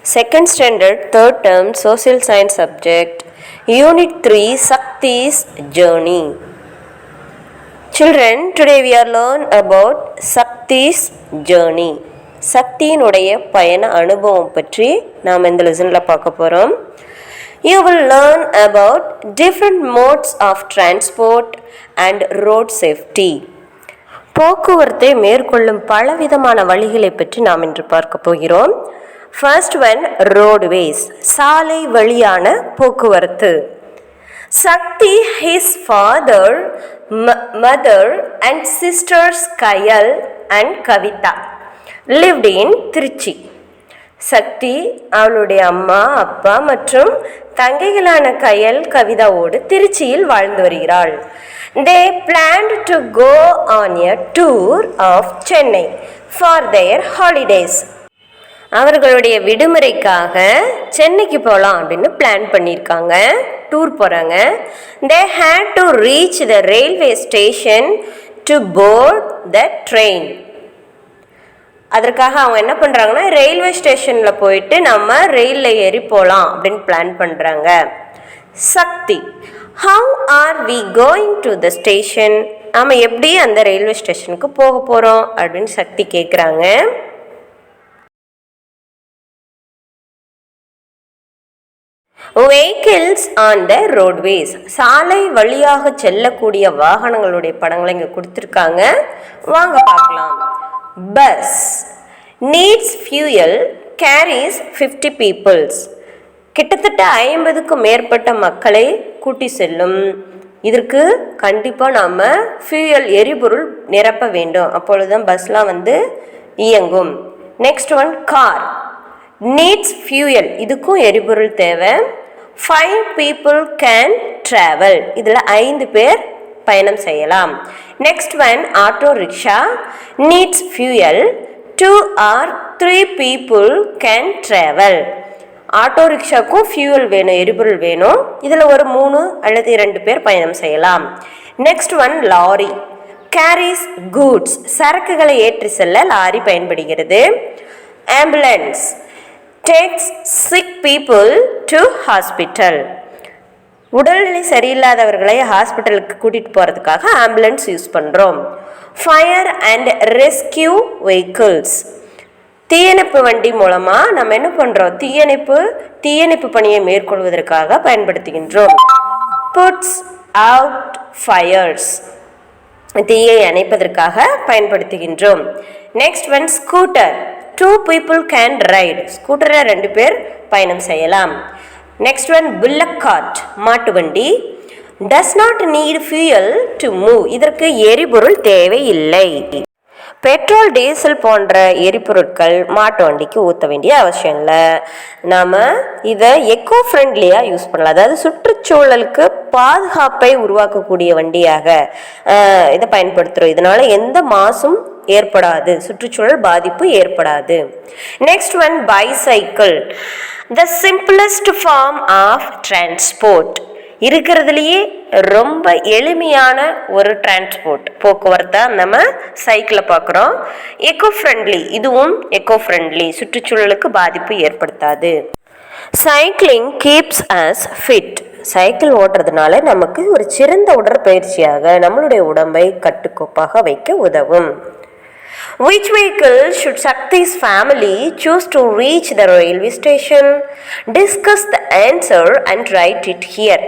Second standard, third term, social science subject, unit 3, Shakti's journey. Children, today we are learn about Shakti's journey. சக்தியினுடைய பயண அனுபவம் பற்றி நாம் இந்த லெசனில் பார்க்க போகிறோம். You will learn about different modes of transport and road safety. போக்குவரத்தை மேற்கொள்ளும் பலவிதமான வழிகளை பற்றி நாம் இன்று பார்க்க போகிறோம். First one, roadways, சாலை வழியான போக்குவரத்து. Shakti, his father, mother and sisters Kayal and Kavita lived in Trichy. சக்தி அவளுடைய அம்மா அப்பா மற்றும் தங்கைகளான கயல் கவிதாவோடு திருச்சியில் வாழ்ந்து வருகிறாள். They planned to go on a tour of Chennai for their holidays. அவர்களுடைய விடுமுறைக்காக சென்னைக்கு போகலாம் அப்படின்னு பிளான் பண்ணியிருக்காங்க, டூர் போகிறாங்க. They had to reach the railway station to board the train. அதற்காக அவங்க என்ன பண்ணுறாங்கன்னா ரயில்வே ஸ்டேஷனில் போயிட்டு நம்ம ரயிலில் ஏறி போகலாம் அப்படின்னு பிளான் பண்ணுறாங்க. சக்தி, how are we going to the station? நம்ம எப்படி அந்த ரயில்வே ஸ்டேஷனுக்கு போக போகிறோம் அப்படின்னு சக்தி கேட்குறாங்க. Vehicles on the roadways, சாலை வழியாக செல்லக்கூடிய வாகனங்களுடைய படங்களை இங்கே கொடுத்துருக்காங்க, வாங்க பார்க்கலாம். Bus needs fuel, carries 50 peoples. கிட்டத்தட்ட 50க்கும் மேற்பட்ட மக்களை கூட்டி செல்லும். இதற்கு கண்டிப்பாக நாம் ஃபியூயல் எரிபொருள் நிரப்ப வேண்டும், அப்பொழுதுதான் பஸ்லாம் இயங்கும். Next one, car needs fuel, இதுக்கும் எரிபொருள் தேவை. 5 people can travel, இதில் 5 பேர் பயணம் செய்யலாம். Next one, auto rickshaw needs fuel. 2 or 3 people can travel. Auto ரிக்ஷாக்கும் ஃபியூயல் வேணும், எரிபொருள் வேணும். இதில் ஒரு 3 அல்லது 2 பேர் பயணம் செய்யலாம். Next one, lorry carries goods, சரக்குகளை ஏற்றி செல்ல லாரி பயன்படுகிறது. Ambulance takes sick people to hospital. உடல்நிலை சரியில்லாதவர்களை ஹாஸ்பிட்டலுக்கு கூட்டிகிட்டு போகிறதுக்காக ஆம்புலன்ஸ் யூஸ் பண்ணுறோம். ஃபயர் அண்ட் ரெஸ்கியூ வெஹிக்கிள்ஸ், தீயணைப்பு வண்டி மூலமாக நம்ம என்ன பண்ணுறோம், தீயணைப்பு பணியை மேற்கொள்வதற்காக பயன்படுத்துகின்றோம். புட்ஸ் அவுட் ஃபயர்ஸ், தீயை அணைப்பதற்காக பயன்படுத்துகின்றோம். Next one, scooter 2 people can ride, ஸ்கூட்டரில் 2 பேர் பயணம் செய்யலாம். நெக்ஸ்ட் ஒன், புல்லக் கார்ட் மாட்டு வண்டி does not need fuel to move, இதற்கு எரிபொருள் தேவையில்லை. பெட்ரோல் டீசல் போன்ற எரிபொருட்கள் மாட்டு வண்டிக்கு ஊற்ற வேண்டிய அவசியம் இல்லை. நாம் இதை எக்கோ ஃப்ரெண்ட்லியாக யூஸ் பண்ணலாம், அதாவது சுற்றுச்சூழலுக்கு பாதுகாப்பை உருவாக்கக்கூடிய வண்டியாக இதை பயன்படுத்துகிறோம். இதனால் எந்த மாசும் ஏற்படாது, சுற்றுச்சூழல் பாதிப்பு ஏற்படாது. Next one, bicycle the simplest form of transport, இருக்கிறதுலையே ரொம்ப எளிமையான ஒரு டிரான்ஸ்போர்ட் போக்குவரத்தை நம்ம சைக்கிளை பார்க்குறோம். எக்கோ ஃப்ரெண்ட்லி, இதுவும் எக்கோ ஃப்ரெண்ட்லி, சுற்றுச்சூழலுக்கு பாதிப்பு ஏற்படுத்தாது. Cycling keeps us fit, cycle ஓட்டுறதுனால நமக்கு ஒரு சிறந்த உடற்பயிற்சியாக நம்மளுடைய உடம்பை கட்டுக்கோப்பாக வைக்க உதவும். Which vehicle should Shakti's family choose to reach the railway station? Discuss the answer and write it here.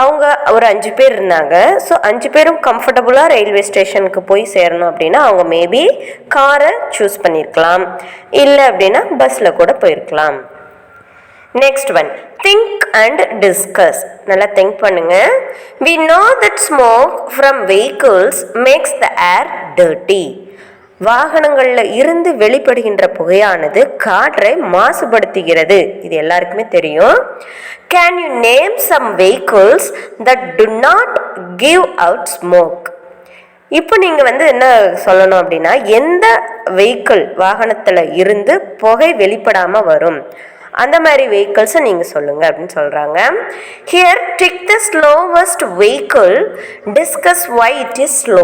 அவங்க ஒரு 5 பேர் இருந்தாங்க. ஸோ 5 பேரும் கம்ஃபர்டபுளாக ரயில்வே ஸ்டேஷனுக்கு போய் சேரணும் அப்படின்னா அவங்க மேபி காரை சூஸ் பண்ணியிருக்கலாம், இல்லை அப்படின்னா பஸ்ஸில் கூட போயிருக்கலாம். Next one, think and discuss, நல்லா திங்க் பண்ணுங்க. We know that smoke from vehicles makes the air dirty. வாகனங்களில் இருந்து வெளிப்படுகின்ற புகையானது காற்றை மாசுபடுத்துகிறது, இது எல்லாருக்குமே தெரியும். Can you name some vehicles that do not give out smoke? இப்போ நீங்கள் என்ன சொல்லணும் அப்படின்னா, எந்த வெஹிக்கிள் வாகனத்தில் இருந்து புகை வெளிப்படாமல் வரும், அந்த மாதிரி வெஹிக்கிள்ஸை நீங்கள் சொல்லுங்கள் அப்படின்னு சொல்கிறாங்க. Here tick the slowest vehicle, discuss why it is slow.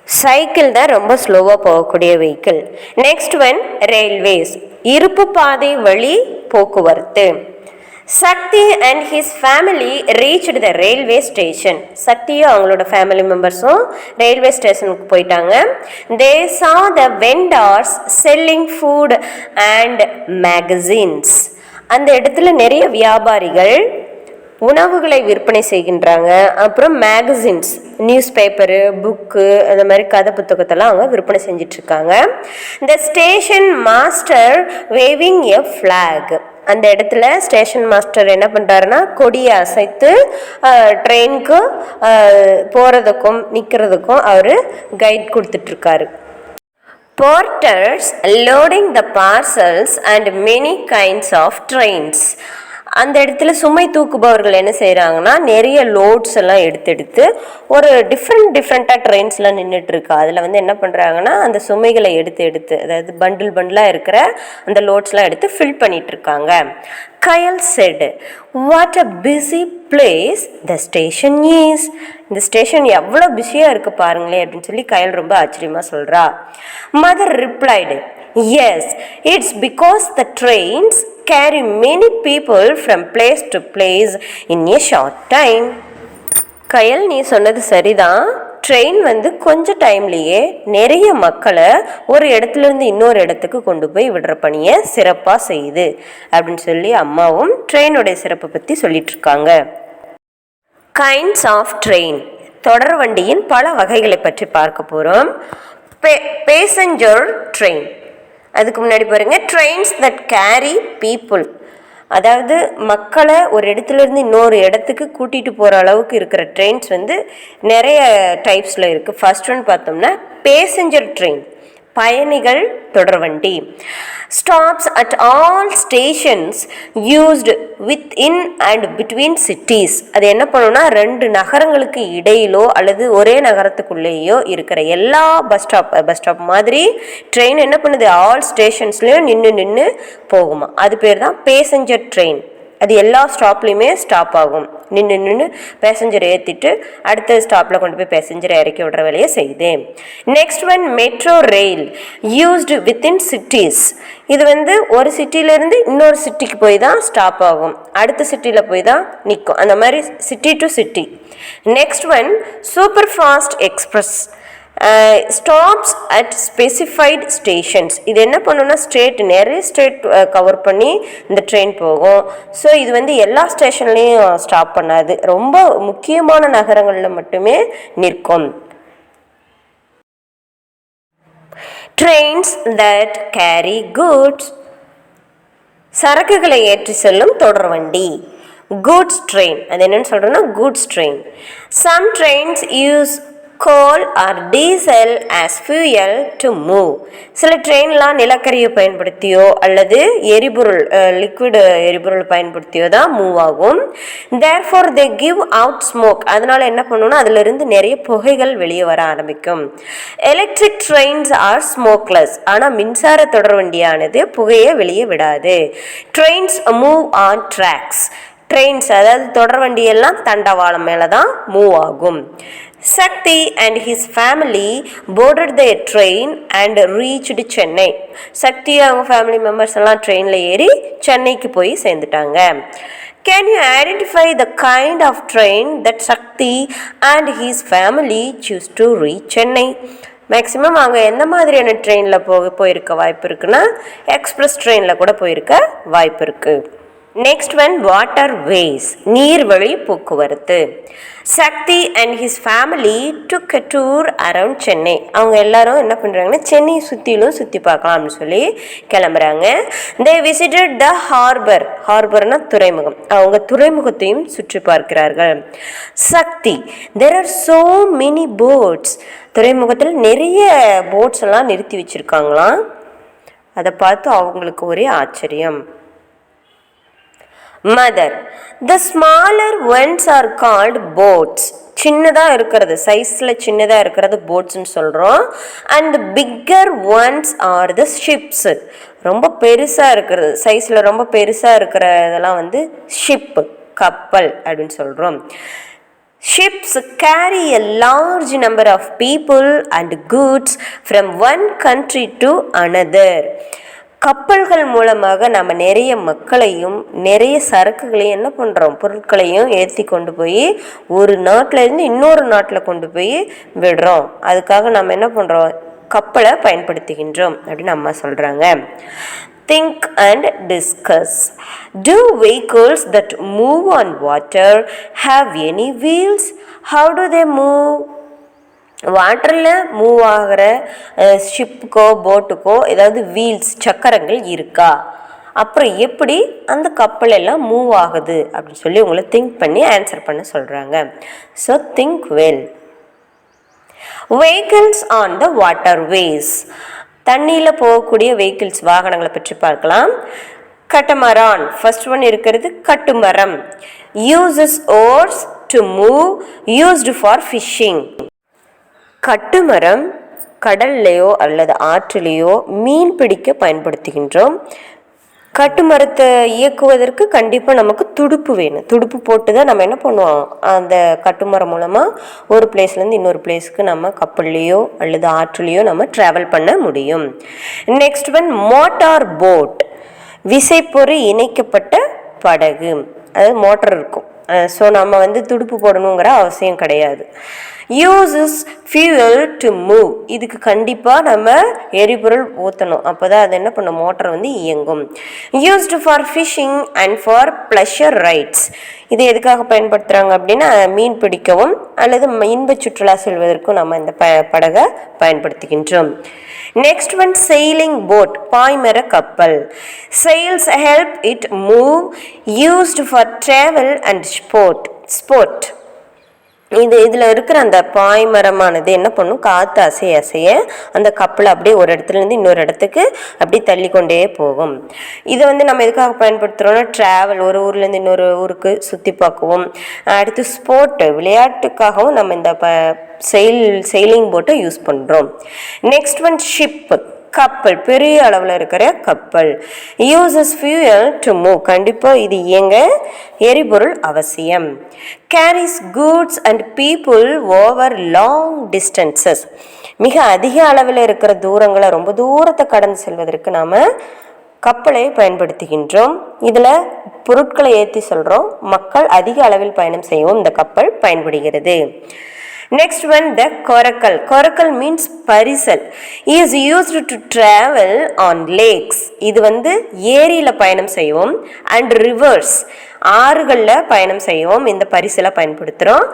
Cycle தான் ரொம்ப ஸ்லோவாக போகக்கூடிய வெஹிக்கிள். நெக்ஸ்ட் ஒன், ரயில்வேஸ் இருப்பு பாதை வழி போக்குவரத்து. சக்தி and his family reached the railway station. சக்தியும் அவங்களோட ஃபேமிலி மெம்பர்ஸும் ரயில்வே ஸ்டேஷனுக்கு போயிட்டாங்க. They saw the vendors selling food and magazines. அந்த இடத்துல நிறைய வியாபாரிகள் உணவுகளை விற்பனை செய்கின்றாங்க. அப்புறம் மேகசின்ஸ், நியூஸ் பேப்பரு, புக்கு, அந்த மாதிரி கதை புத்தகத்தெல்லாம் அவங்க விற்பனை செஞ்சிட்ருக்காங்க. The station master waving a flag. அந்த இடத்துல ஸ்டேஷன் மாஸ்டர் என்ன பண்ணுறாருன்னா கொடியை அசைத்து ட்ரெயினுக்கு போகிறதுக்கும் நிற்கிறதுக்கும் அவர் guide கொடுத்துட்ருக்காரு. Porters loading the parcels and many kinds of trains. அந்த இடத்துல சுமை தூக்குபவர்கள் என்ன செய்கிறாங்கன்னா நிறைய லோட்ஸ் எல்லாம் எடுத்து ஒரு டிஃப்ரெண்ட்டாக ட்ரெயின்ஸ்லாம் நின்றுட்டுருக்கு. அதில் வந்து என்ன பண்ணுறாங்கன்னா அந்த சுமைகளை எடுத்து அதாவது பண்டிலாக இருக்கிற அந்த லோட்ஸ்லாம் எடுத்து ஃபில் பண்ணிகிட்ருக்காங்க. Kayal said, what a busy place the station is. இந்த ஸ்டேஷன் எவ்வளோ பிஸியாக இருக்குது பாருங்களேன் அப்படின்னு சொல்லி கயல் ரொம்ப ஆச்சரியமாக சொல்கிறா. Mother replied, yes, it's because the trains carry many people from place to place in a short time. கயல், நீ சொன்னது சரிதான். ட்ரெயின் வந்து கொஞ்சம் டைம்லேயே நிறைய மக்களை ஒரு இடத்துலேருந்து இன்னொரு இடத்துக்கு கொண்டு போய் விடுற பணியை சிறப்பாக செய்யுது அப்படின்னு சொல்லி அம்மாவும் ட்ரெயினுடைய சிறப்பை பற்றி சொல்லிகிட்ருக்காங்க. கைண்ட்ஸ் ஆஃப் ட்ரெயின், தொடர் வண்டியின் பல வகைகளை பற்றி பார்க்க போகிறோம். பேசஞ்சர் ட்ரெயின், அதுக்கு முன்னாடி பாருங்க, ட்ரெயின்ஸ் தட் கேரி பீப்புள், அதாவது மக்களை ஒரு இடத்துலேருந்து இன்னொரு இடத்துக்கு கூட்டிகிட்டு போகிற அளவுக்கு இருக்கிற ட்ரெயின்ஸ் வந்து நிறைய டைப்ஸில் இருக்குது. ஃபர்ஸ்ட் ஒன் பார்த்தோம்னா பேசஞ்சர் ட்ரெயின், பயணிகள் தொடர்வண்டி. Stops at all stations used within and between cities. அது என்ன பண்ணணும்னா ரெண்டு நகரங்களுக்கு இடையிலோ அல்லது ஒரே நகரத்துக்குள்ளேயோ இருக்கிற எல்லா பஸ் ஸ்டாப் மாதிரி ட்ரெயின் என்ன பண்ணுது, ஆல் ஸ்டேஷன்ஸ்லேயும் நின்று போகுமா. அது பேர் தான் பேசஞ்சர் ட்ரெயின். அது எல்லா ஸ்டாப்லேயுமே ஸ்டாப் ஆகும். நின்று பேசஞ்சரை ஏற்றிட்டு அடுத்த ஸ்டாப்பில் கொண்டு போய் பேசஞ்சரை இறக்கி விடுற வேலையை செய்யுது. Next one metro rail, used within cities. இது வந்து ஒரு சிட்டியிலேருந்து இன்னொரு சிட்டிக்கு போய் தான் ஸ்டாப் ஆகும், அடுத்த சிட்டியில் போய் தான் நிற்கும், அந்த மாதிரி city to city. Next one super fast express, stops at specified stations. இது என்ன பண்ணுன்னா நிறைய ஸ்டேட் கவர் பண்ணி இந்த ட்ரெயின் போகும். ஸோ இது வந்து எல்லா ஸ்டேஷன்லேயும் ஸ்டாப் பண்ணாது, ரொம்ப முக்கியமான நகரங்களில் மட்டுமே நிற்கும். ட்ரெயின்ஸ் தட் கேரி குட்ஸ், சரக்குகளை ஏற்றி செல்லும் தொடர்வண்டி. குட்ஸ் ட்ரெயின், அது என்னன்னு சொல்கிறோன்னா goods train. Some trains use coal or diesel as fuel to move. சில ட்ரெயின்லாம் நிலக்கரியை பயன்படுத்தியோ அல்லது எரிபொருள் லிக்விட் எரிபொருள் பயன்படுத்தியோ தான் மூவ் ஆகும். therefore they give out smoke. அதனால என்ன பண்ணணும்னா அதிலிருந்து நிறைய புகைகள் வெளியே வர ஆரம்பிக்கும். எலக்ட்ரிக் ட்ரெயின்ஸ் ஆர் ஸ்மோக்லெஸ், ஆனால் மின்சார தொடர்வண்டியானது புகையை வெளியே விடாது. Trains move on tracks, trains அதாவது தொடர்வண்டியெல்லாம் தண்டவாளம் மேலே தான் மூவ் ஆகும். சக்தி and his family boarded their train and reached Chennai. சக்தி அவங்க ஃபேமிலி மெம்பர்ஸ் எல்லாம் ட்ரெயினில் ஏறி சென்னைக்கு போய் சேர்ந்துட்டாங்க. Can you identify the kind of train that Sakti and his family choose to reach Chennai? Maximum அவங்க எந்த மாதிரியான ட்ரெயினில் போயிருக்க வாய்ப்பு இருக்குன்னா எக்ஸ்பிரஸ் ட்ரெயினில் கூட போயிருக்க வாய்ப்பு இருக்குது. நெக்ஸ்ட் ஒன் வாட்டர் வேஸ், நீர்வழி போக்குவரத்து. Shakti and his family took a tour around Chennai. அவங்க எல்லாரும் என்ன பண்ணுறாங்கன்னா சென்னை சுற்றிலும் சுற்றி பார்க்கலாம்னு சொல்லி கிளம்புறாங்க. தே விசிட்டட் த ஹார்பர், ஹார்பர்னா துறைமுகம், அவங்க துறைமுகத்தையும் சுற்றி பார்க்கிறார்கள். Shakti, there are so many boats, துறைமுகத்தில் நிறைய போட்ஸ் எல்லாம் நிறுத்தி வச்சுருக்காங்களாம். அதை பார்த்து அவங்களுக்கு ஒரே ஆச்சரியம். Mother, the smaller ones are called boats, சின்னதாக இருக்கிறது, சைஸில் சின்னதாக இருக்கிறது போட்ஸ்ன்னு சொல்கிறோம். And bigger ones are the ships, ரொம்ப பெருசாக இருக்கிறது, சைஸில் ரொம்ப பெருசாக இருக்கிற இதெல்லாம் வந்து ஷிப்பு, கப்பல் அப்படின்னு சொல்கிறோம். Ships carry a large number of people and goods from one country to another. கப்பல்கள் மூலமாக நம்ம நிறைய மக்களையும் நிறைய சரக்குகளையும் என்ன பண்ணுறோம், பொருட்களையும் ஏற்றி கொண்டு போய் ஒரு நாட்டிலேருந்து இன்னொரு நாட்டில் கொண்டு போய் விடுறோம். அதுக்காக நம்ம என்ன பண்ணுறோம், கப்பலை பயன்படுத்துகின்றோம் அப்படின்னு அம்மா சொல்கிறாங்க. Think and discuss. Do vehicles that move on water have any wheels? How do they move? வாட்டரில் மூவ் ஆகிற ஷிப்புக்கோ போட்டுக்கோ ஏதாவது வீல்ஸ் சக்கரங்கள் இருக்கா, அப்புறம் எப்படி அந்த கப்பல் எல்லாம் மூவ் ஆகுது அப்படின்னு சொல்லி உங்களை திங்க் பண்ணி ஆன்சர் பண்ண சொல்கிறாங்க. So think well. Vehicles on the waterways. தண்ணியில் போகக்கூடிய வெஹிக்கிள்ஸ் வாகனங்களை பற்றி பார்க்கலாம். கட்டமரான் ஃபர்ஸ்ட் ஒன் இருக்கிறது கட்டுமரம். Uses oars to move, used for fishing. கட்டுமரம் கடல்லையோ அல்லது ஆற்றிலேயோ மீன் பிடிக்க பயன்படுத்துகின்றோம். கட்டுமரத்தை இயக்குவதற்கு கண்டிப்பாக நமக்கு துடுப்பு வேணும். துடுப்பு போட்டு தான் நம்ம என்ன பண்ணுவோம், அந்த கட்டுமரம் மூலமாக ஒரு பிளேஸ்லேருந்து இன்னொரு பிளேஸ்க்கு நம்ம கப்பல்லையோ அல்லது ஆற்றுலேயோ நம்ம ட்ராவல் பண்ண முடியும். Next one motor boat. விசைப்பொறி இணைக்கப்பட்ட படகு. அதாவது மோட்டர் இருக்கும். ஸோ நம்ம துடுப்பு போடணுங்கிற அவசியம் கிடையாது. Uses fuel to move. இதுக்கு கண்டிப்பாக நம்ம எரிபொருள் ஊற்றணும், அப்போ தான் அது என்ன பண்ணும், மோட்டர் இயங்கும். Used for fishing and for pleasure rides. இது எதுக்காக பயன்படுத்துகிறாங்க அப்படின்னா மீன் பிடிக்கவும் அல்லது இன்ப சுற்றுலா செல்வதற்கும் நம்ம இந்த படகை பயன்படுத்துகின்றோம். Next one sailing boat. பாய்மர கப்பல். Sails help it move, used for travel and sport. இதில் இருக்கிற அந்த பாய்மரமானது என்ன பண்ணும், காற்று அசைய அசைய அந்த கப்பலை அப்படியே ஒரு இடத்துலேருந்து இன்னொரு இடத்துக்கு அப்படி தள்ளி கொண்டே போகும். இதை நம்ம எதுக்காக பயன்படுத்துகிறோம்னா ட்ராவல், ஒரு ஊர்லேருந்து இன்னொரு ஊருக்கு சுற்றி பார்க்கவும், அடுத்து ஸ்போர்ட்டு விளையாட்டுக்காகவும் நம்ம இந்த செயிலிங் போட்டை யூஸ் பண்ணுறோம். Next one ship. கப்பல், பெரிய அளவில் இருக்கிற கப்பல். Uses fuel to move. கண்டிப்பாக இது இயங்க எரிபொருள் அவசியம். Carries goods and people over long distances. மிக அதிக அளவில் இருக்கிற தூரங்களை, ரொம்ப தூரத்தை கடந்து செல்வதற்கு நாம் கப்பலை பயன்படுத்துகின்றோம். இதில் பொருட்களை ஏற்றி சொல்கிறோம், மக்கள் அதிக அளவில் பயணம் செய்யவும் இந்த கப்பல் பயன்படுகிறது. Next one, the coracle. Coracle means பரிசல். Is used to travel on lakes. இது ஏரியில் பயணம் செய்வோம். and rivers, ஆறுகளில் பயணம் செய்வோம். இந்த பரிசலை பயன்படுத்துகிறோம்.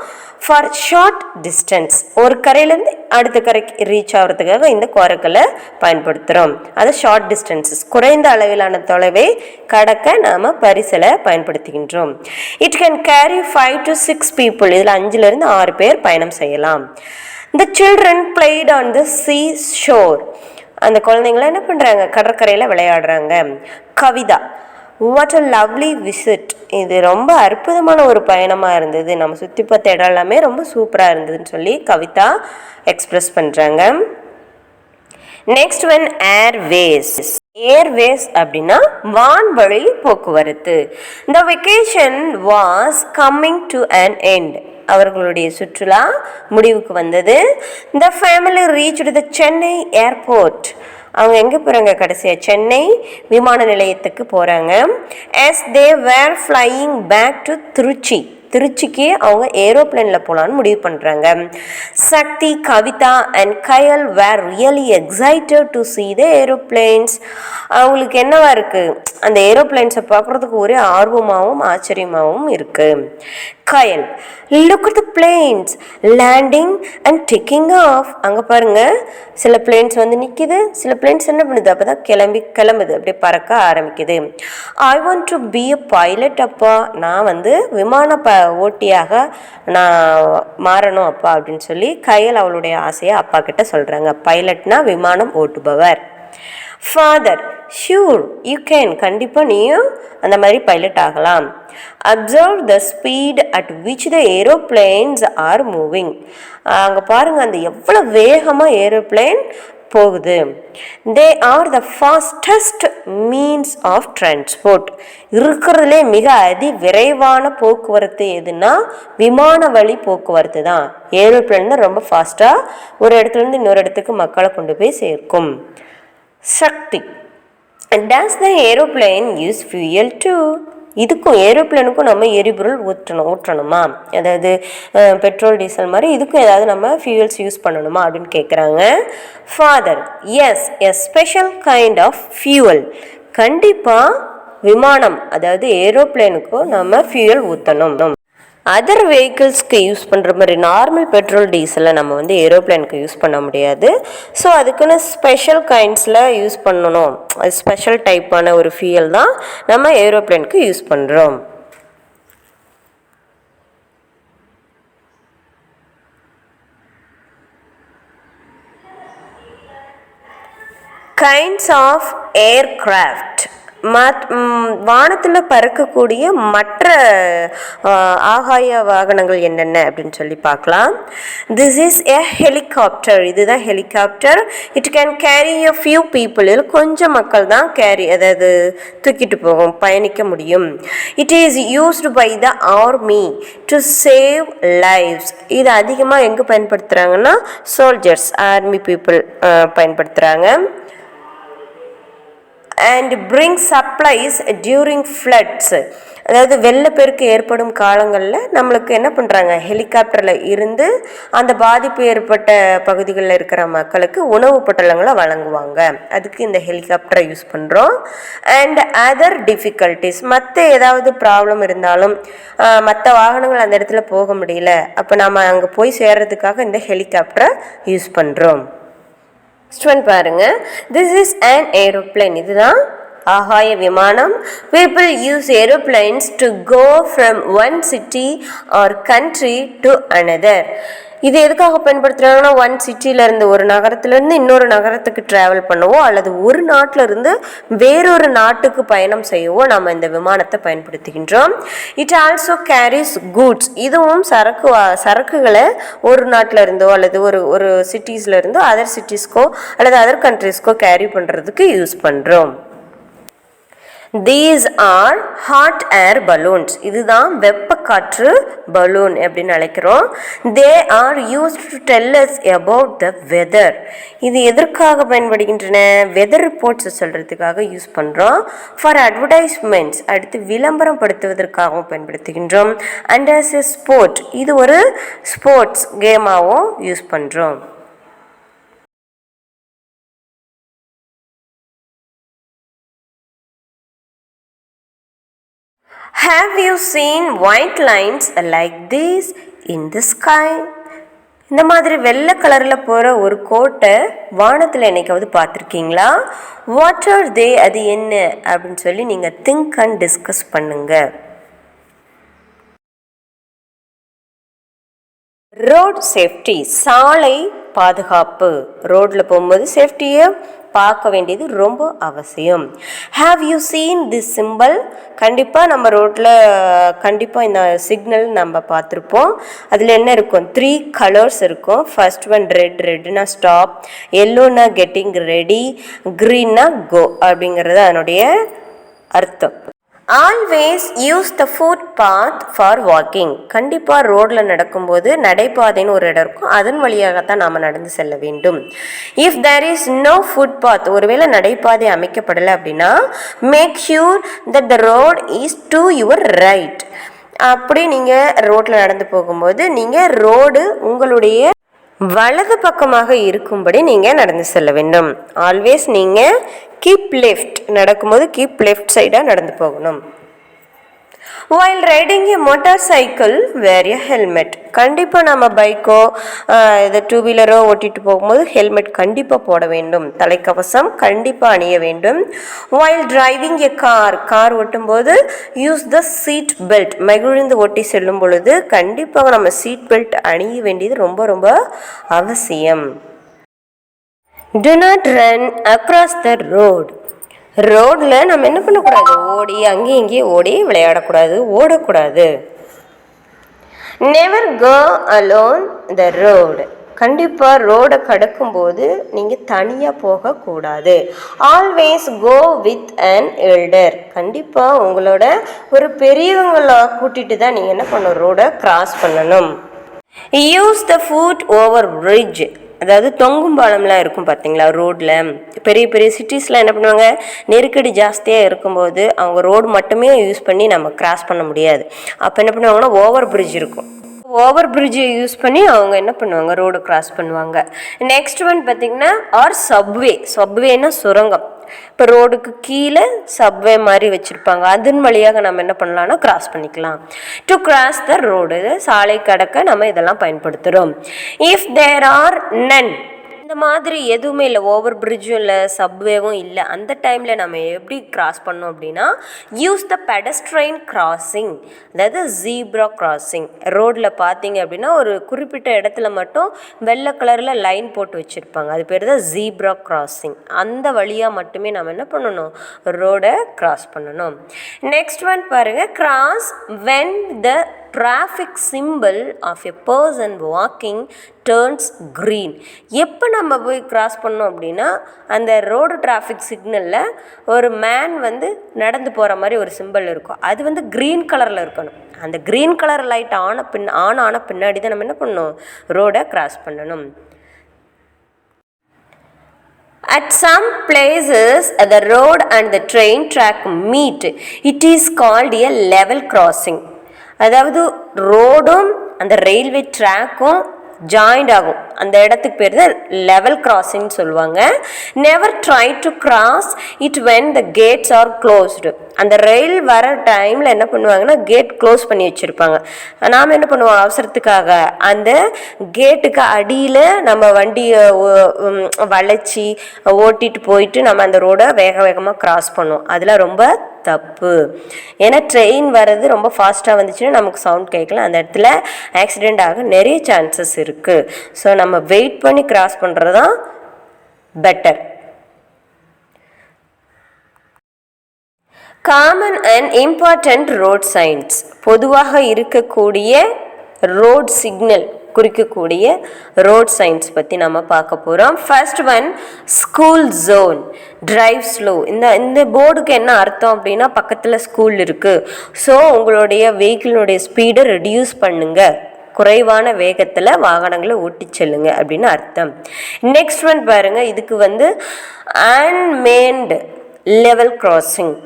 ஃபார் ஷார்ட் டிஸ்டன்ஸ், ஒரு கரையிலேருந்து அடுத்த கரைக்கு ரீச் ஆகிறதுக்காக இந்த கோரக்கலை பயன்படுத்துகிறோம். அது ஷார்ட் டிஸ்டன்சஸ், குறைந்த அளவிலான தொலைவை கடக்க நாம் பரிசலை பயன்படுத்துகின்றோம். It can carry 5 to 6 people. இதில் 5லிருந்து 6 பேர் பயணம் செய்யலாம். The children played on the sea shore. அந்த குழந்தைங்களாம் என்ன பண்ணுறாங்க, கடற்கரையில் விளையாடுறாங்க. Kavitha. What a lovely visit. இது ரொம்ப அற்புதமான ஒரு பயணமாக இருந்தது, நம்ம சுற்றி பார்த்த இடம் எல்லாமே ரொம்ப சூப்பராக இருந்ததுன்னு சொல்லி கவிதா எக்ஸ்பிரஸ் பண்ணுறாங்க. Next one airways. ஏர்வேஸ் அப்படின்னா வான்வழி போக்குவரத்து. The vacation was coming to an end. அவர்களுடைய சுற்றுலா முடிவுக்கு வந்தது. The family reached the Chennai airport. அவங்க எங்கே போகிறாங்க, கடைசியாக சென்னை விமான நிலையத்துக்கு போகிறாங்க. as they were flying back to திருச்சிக்கு அவங்க ஏரோப்ளேனில் போகலான்னு முடிவு பண்ணுறாங்க. Shakti, Kavita and Kayal were really excited to see the aeroplanes. அவங்களுக்கு என்னவா இருக்குது, அந்த ஏரோப்ளைன்ஸை பார்க்குறதுக்கு ஒரே ஆர்வமாகவும் ஆச்சரியமாகவும் இருக்குது. கயல், look at the planes landing and taking off. அங்கே பாருங்கள், சில பிளேன்ஸ் நிற்கிது, சில பிளேன்ஸ் என்ன பண்ணுது, அப்போ தான் கிளம்புது, அப்படியே பறக்க ஆரம்பிக்குது. I want to be a pilot அப்பா. நான் விமான ஓட்டியாக நான் மாறணும் அப்பா அப்படின்னு சொல்லி கயல் அவளுடைய ஆசையை அப்பா கிட்ட சொல்கிறாங்க. பைலட்னா விமானம் ஓட்டுபவர். Father, sure you can. கண்டிப்பாக நீயும் அந்த மாதிரி பைலட் ஆகலாம். Observe the speed at which the aeroplanes are moving. அங்கே பாருங்கள், அந்த எவ்வளோ வேகமாக ஏரோப்ளேன் போகுது. They are the fastest means of transport. இருக்கிறதுலே மிக விரைவான போக்குவரத்து எதுனா விமான வழி போக்குவரத்து தான். ஏரோப்ளேன் தான் ரொம்ப ஃபாஸ்ட்டாக ஒரு இடத்துலேருந்து இன்னொரு இடத்துக்கு மக்களை கொண்டு போய் சேர்க்கும். சக்தி, Does the aeroplane use fuel too? இதுக்கும் ஏரோப்ளேனுக்கும் நம்ம எரிபொருள் ஊற்றணுமா, அதாவது பெட்ரோல் டீசல் மாதிரி இதுக்கும் ஏதாவது நம்ம ஃபியூயல்ஸ் யூஸ் பண்ணணுமா அப்படின்னு கேட்குறாங்க. Father, yes, a special kind of fuel. கண்டிப்பாக விமானம் அதாவது ஏரோப்ளேனுக்கும் நம்ம ஃபியூயல் ஊற்றணும். அதர் வெஹிக்கிள்ஸ்க்கு யூஸ் பண்ணுற மாதிரி நார்மல் பெட்ரோல் டீசலை நம்ம வந்து ஏரோப்ளேனுக்கு யூஸ் பண்ண முடியாது. ஸோ அதுக்குன்னு ஸ்பெஷல் கைண்ட்ஸில் யூஸ் பண்ணணும். அது ஸ்பெஷல் டைப்பான ஒரு ஃபியூயல் தான் நம்ம ஏரோப்ளேனுக்கு யூஸ் பண்ணுறோம். Kinds of aircraft. வானத்தில் பறக்கக்கூடிய மற்ற ஆகாய வாகனங்கள் என்னென்ன அப்படின்னு சொல்லி பார்க்கலாம். This is a helicopter. இதுதான் helicopter. It can carry a few people. இதில் கொஞ்சம் மக்கள் தான் அதாவது தூக்கிட்டு போகும், பயணிக்க முடியும். It is used by the army to save lives. இது அதிகமாக எங்கே பயன்படுத்துகிறாங்கன்னா சோல்ஜர்ஸ், ஆர்மி பீப்புள் பயன்படுத்துகிறாங்க. And bring supplies during floods. அதாவது வெள்ளப்பெருக்கு ஏற்படும் காலங்களில் நம்மளுக்கு என்ன பண்ணுறாங்க, ஹெலிகாப்டரில் இருந்து அந்த பாதிப்பு ஏற்பட்ட பகுதிகளில் இருக்கிற மக்களுக்கு உணவு பொட்டலங்களை வழங்குவாங்க. அதுக்கு இந்த ஹெலிகாப்டரை யூஸ் பண்ணுறோம். அண்ட் அதர் டிஃபிகல்ட்டிஸ், மற்ற ஏதாவது ப்ராப்ளம் இருந்தாலும் மற்ற வாகனங்கள் அந்த இடத்துல போக முடியல, அப்போ நம்ம அங்கே போய் சேர்றதுக்காக இந்த ஹெலிகாப்டரை யூஸ் பண்ணுறோம். ஸ்டூடெண்ட் பாருங்க, திஸ் இஸ் an aeroplane. இதுதான் ஆகாய விமானம். people use aeroplanes to go from one city or country to another. இது எதுக்காக பயன்படுத்துகிறாங்கன்னா, ஒன் சிட்டியிலேருந்து ஒரு நகரத்துலேருந்து இன்னொரு நகரத்துக்கு ட்ராவல் பண்ணவோ அல்லது ஒரு நாட்டிலிருந்து வேறொரு நாட்டுக்கு பயணம் செய்யவோ நம்ம இந்த விமானத்தை பயன்படுத்துகின்றோம். It also carries goods. இதுவும் சரக்குகளை ஒரு நாட்டில் இருந்தோ அல்லது ஒரு சிட்டிஸில் இருந்தோ அதர் சிட்டிஸ்க்கோ அல்லது அதர் கண்ட்ரிஸ்க்கோ கேரி பண்ணுறதுக்கு யூஸ் பண்ணுறோம். These are hot air balloons. இதுதான் வெப்பக்காற்று பலூன் அப்படின்னு அழைக்கிறோம். They are used to tell us about the weather. இது எதற்காக பயன்படுகின்றன, வெதர் ரிப்போர்ட்ஸ் சொல்கிறதுக்காக யூஸ் பண்ணுறோம். ஃபார் அட்வர்டைஸ்மெண்ட்ஸ், அடுத்து விளம்பரம் படுத்துவதற்காகவும் பயன்படுத்துகின்றோம். அண்ட் as a sport, இது ஒரு ஸ்போர்ட்ஸ் கேமாகவும் யூஸ் பண்ணுறோம். Have you seen white lines like this in the sky? இந்த மாதிரி வெள்ளை கலரில் போகிற ஒரு கோட்டை வானத்தில் என்னைக்காவது பார்த்துருக்கீங்களா? வாட் ஆர் தே, அது என்ன அப்படின்னு சொல்லி நீங்கள் திங்க் அண்ட் டிஸ்கஸ் பண்ணுங்க. ரோட் சேஃப்டி, சாலை பாதுகாப்பு. ரோட்டில் போகும்போது சேஃப்டியை பார்க்க வேண்டியது ரொம்ப அவசியம். Have you seen this simple? கண்டிப்பாக நம்ம ரோட்டில் கண்டிப்பாக இந்த சிக்னல் நம்ம பார்த்துருப்போம். அதில் என்ன இருக்கும், 3 கலர்ஸ் இருக்கும். ஃபர்ஸ்ட் ஒன் ரெட்னா ஸ்டாப், எல்லோனா கெட்டிங் ரெடி, க்ரீன்னா கோ அப்படிங்கிறது அதனுடைய அர்த்தம். Always use the footpath for walking. கண்டிப்பாக ரோடில் நடக்கும்போது நடைபாதைன்னு ஒரு இடம் இருக்கும், அதன் வழியாகத்தான் நாம் நடந்து செல்ல வேண்டும். If there is no footpath, ஒருவேளை நடைபாதை அமைக்கப்படலை அப்படின்னா, make sure that the road is to your right. அப்படி நீங்கள் ரோட்டில் நடந்து போகும்போது நீங்கள் ரோடு உங்களுடைய வலது பக்கமாக இருக்கும்படி நீங்கள் நடந்து செல்ல வேண்டும். ஆல்வேஸ் நீங்கள் கீப் லெஃப்ட், நடக்கும்போது கீப் லெஃப்ட் சைடாக நடந்து போகணும். while riding a motorcycle wear a helmet. கண்டிப்பாக நம்ம பைக்கோ இதை 2 வீலரோ ஓட்டிகிட்டு போகும்போது ஹெல்மெட் கண்டிப்பாக போட வேண்டும், தலைக்கவசம் கண்டிப்பாக அணிய வேண்டும். while driving a கார் ஓட்டும்போது யூஸ் த சீட் பெல்ட். மகிழ்ந்து ஓட்டி செல்லும் பொழுது கண்டிப்பாக நம்ம சீட் பெல்ட் அணிய வேண்டியது ரொம்ப ரொம்ப அவசியம். do not run across the road. ரோடில் நம்ம என்ன பண்ணக்கூடாது, ஓடி அங்கேயும் இங்கேயும் ஓடி விளையாடக்கூடாது, ஓடக்கூடாது. Never go alone the road. கண்டிப்பாக ரோடை கடக்கும்போது நீங்கள் தனியாக போகக்கூடாது. Always go with an elder. கண்டிப்பாக உங்களோட ஒரு பெரியவங்களை கூட்டிகிட்டு தான் நீங்கள் என்ன பண்ணணும், ரோடை கிராஸ் பண்ணணும். Use the foot over bridge. அதாவது தொங்கும் பாலம்லாம் இருக்கும் பார்த்தீங்களா ரோட்டில். பெரிய பெரிய சிட்டிஸில் என்ன பண்ணுவாங்க, நெருக்கடி ஜாஸ்தியாக இருக்கும்போது அவங்க ரோடு மட்டுமே யூஸ் பண்ணி நம்ம கிராஸ் பண்ண முடியாது. அப்போ என்ன பண்ணுவாங்கன்னா ஓவர் பிரிட்ஜ் இருக்கும். ஓவர் பிரிட்ஜை யூஸ் பண்ணி அவங்க என்ன பண்ணுவாங்க, ரோடு கிராஸ் பண்ணுவாங்க. நெக்ஸ்ட் ஒன் பார்த்திங்கன்னா சப்வேனா சுரங்கம். இப்போ ரோடுக்கு கீழே சப்வே மாதிரி வச்சுருப்பாங்க, அதன் வழியாக நம்ம என்ன பண்ணலாம்னா கிராஸ் பண்ணிக்கலாம். டு கிராஸ் த ரோடு, சாலை கடக்க நம்ம இதெல்லாம் பயன்படுத்துகிறோம். இஃப் தேர் ஆர் நன், இந்த மாதிரி எதுவுமே இல்லை, ஓவர் பிரிட்ஜும் இல்லை சப்வேவும் இல்லை, அந்த டைமில் நம்ம எப்படி கிராஸ் பண்ணோம் அப்படின்னா யூஸ் த பெடஸ்ட்ரைன் கிராசிங், அதாவது ஜீப்ரா கிராசிங். ரோடில் பார்த்தீங்க அப்படின்னா ஒரு குறிப்பிட்ட இடத்துல மட்டும் வெள்ளை கலரில் லைன் போட்டு வச்சுருப்பாங்க, அது பேர் தான் ஜீப்ரா கிராசிங். அந்த வழியாக மட்டுமே நம்ம என்ன பண்ணணும், ரோடை கிராஸ் பண்ணணும். நெக்ஸ்ட் ஒன் பாருங்கள், cross when the traffic symbol of a person walking turns green. எப்போ நம்ம போய் கிராஸ் பண்ணோம் அப்படின்னா அந்த ரோடு டிராஃபிக் சிக்னலில் ஒரு மேன் வந்து நடந்து போகிற மாதிரி ஒரு சிம்பிள் இருக்கும், அது வந்து க்ரீன் கலரில் இருக்கணும். அந்த க்ரீன் கலர் லைட் ஆன பின்னாடி தான் நம்ம என்ன பண்ணணும், ரோடை கிராஸ் பண்ணணும். At some places the road and the train track meet. It is called a level crossing. அதாவது ரோடும் அந்த ரயில்வே ட்ராக்கும் ஜாயிண்ட் ஆகும், அந்த இடத்துக்கு பேர் தான் லெவல் கிராசிங் சொல்லுவாங்க. Never try to cross it when the gates are closed. அந்த ரயில் வர டைமில் என்ன பண்ணுவாங்கன்னா கேட் க்ளோஸ் பண்ணி வச்சுருப்பாங்க. நாம் என்ன பண்ணுவோம், அவசரத்துக்காக அந்த கேட்டுக்கு அடியில் நம்ம வண்டியை வளைச்சி ஓட்டிகிட்டு போயிட்டு நம்ம அந்த ரோடை வேகமாக கிராஸ் பண்ணுவோம். அதெல்லாம் ரொம்ப தப்பு. ஏன்னா ட்ரெயின் வர்றது ரொம்ப ஃபாஸ்ட்டாக வந்துச்சுன்னா நமக்கு சவுண்ட் கேட்கல, அந்த இடத்துல ஆக்சிடெண்ட் ஆக நிறைய சான்சஸ் இருக்குது. ஸோ நம்ம வெயிட் பண்ணி கிராஸ் பண்ணுறது தான் better. Common and important road signs, பொதுவாக இருக்கக்கூடிய ரோட் சிக்னல் குறிக்கக்கூடிய ரோட் சைன்ஸ் பற்றி நம்ம பார்க்க போகிறோம். First one, school zone, drive slow. இந்த போர்டுக்கு என்ன அர்த்தம் அப்படின்னா பக்கத்தில் ஸ்கூல் இருக்குது, ஸோ உங்களுடைய வெஹிக்கிளுடைய ஸ்பீடை ரெடியூஸ் பண்ணுங்க, குறைவான வேகத்தில் வாகனங்களை ஓட்டி செல்லுங்க அப்படின்னு அர்த்தம். நெக்ஸ்ட் ஒன் பாருங்கள், இதுக்கு வந்து unmanned level crossing.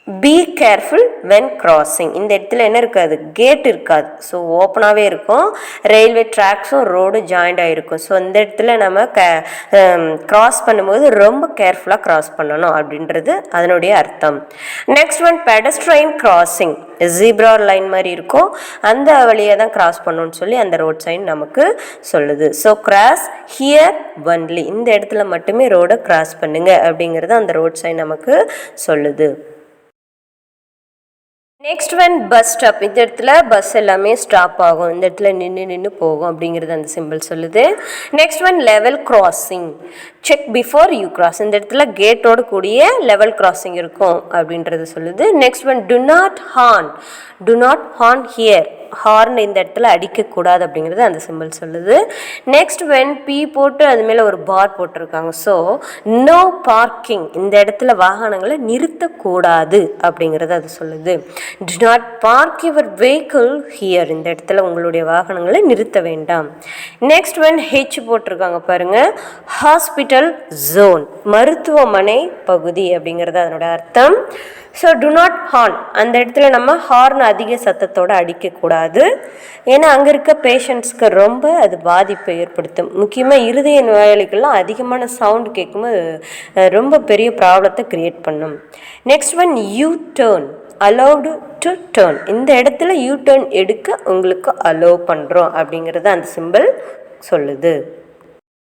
Be careful when crossing. இந்த இடத்துல என்ன இருக்காது, கேட் இருக்காது, ஸோ ஓப்பனாகவே இருக்கும், ரயில்வே ட்ராக்ஸும் ரோடு ஜாயிண்ட் ஆகிருக்கும். ஸோ இந்த இடத்துல நம்ம கிராஸ் பண்ணும்போது ரொம்ப கேர்ஃபுல்லாக கிராஸ் பண்ணணும் அப்படின்றது அதனுடைய அர்த்தம். Next one, pedestrian crossing. Zebra line மாதிரி இருக்கும், அந்த வழியாக தான் கிராஸ் பண்ணணும்னு சொல்லி அந்த ரோட் சைன் நமக்கு சொல்லுது. ஸோ கிராஸ் ஹியர் ஒன்லி, இந்த இடத்துல மட்டுமே ரோடை கிராஸ் பண்ணுங்க அப்படிங்கிறது அந்த ரோட் சைன் நமக்கு சொல்லுது. Next one, bus stop. இந்த இடத்துல பஸ் எல்லாமே ஸ்டாப் ஆகும், இந்த இடத்துல நின்று போகும் அப்படிங்கிறது அந்த சிம்பிள் சொல்லுது. Next one, level crossing. Check before you cross. இந்த இடத்துல கேட்டோடு கூடிய லெவல் கிராசிங் இருக்கும் அப்படின்றது சொல்லுது. Next one, to not horn. To not horn here. Horn இந்த இடத்துல அடிக்கக்கூடாது அப்படிங்கிறது அந்த சிம்பிள் சொல்லுது. நெக்ஸ்ட் வென் பி போட்டு அது மேலே ஒரு பார் போட்டிருக்காங்க, ஸோ நோ பார்க்கிங். இந்த இடத்துல வாகனங்களை நிறுத்தக்கூடாது அப்படிங்கிறது அது சொல்லுது. To not park your vehicle here. இந்த இடத்துல உங்களுடைய வாகனங்களை நிறுத்த வேண்டாம். நெக்ஸ்ட் ஒன், ஹெச் போட்டிருக்காங்க பாருங்க, ஹாஸ்பிட்டல் ஜோன், மருத்துவமனை பகுதி அப்படிங்கிறது அதனோட அர்த்தம். ஸோ டு நாட் ஹார்ன், அந்த இடத்துல நம்ம ஹார்ன் அதிக சத்தத்தோடு அடிக்கக்கூடாது, ஏன்னா அங்கே இருக்க பேஷண்ட்ஸ்க்கு ரொம்ப அது பாதிப்பை ஏற்படுத்தும். முக்கியமாக இருதய நோயாளிகள்லாம் அதிகமான சவுண்டு கேட்கும்போது ரொம்ப பெரிய ப்ராப்ளத்தை க்ரியேட் பண்ணும். Next one, you turn. Allowed to turn. இந்த இடத்துல யூ டேர்ன் எடுக்க உங்களுக்கு அலோவ் பண்ணுறோம் அப்படிங்கிறது அந்த சிம்பிள் சொல்லுது.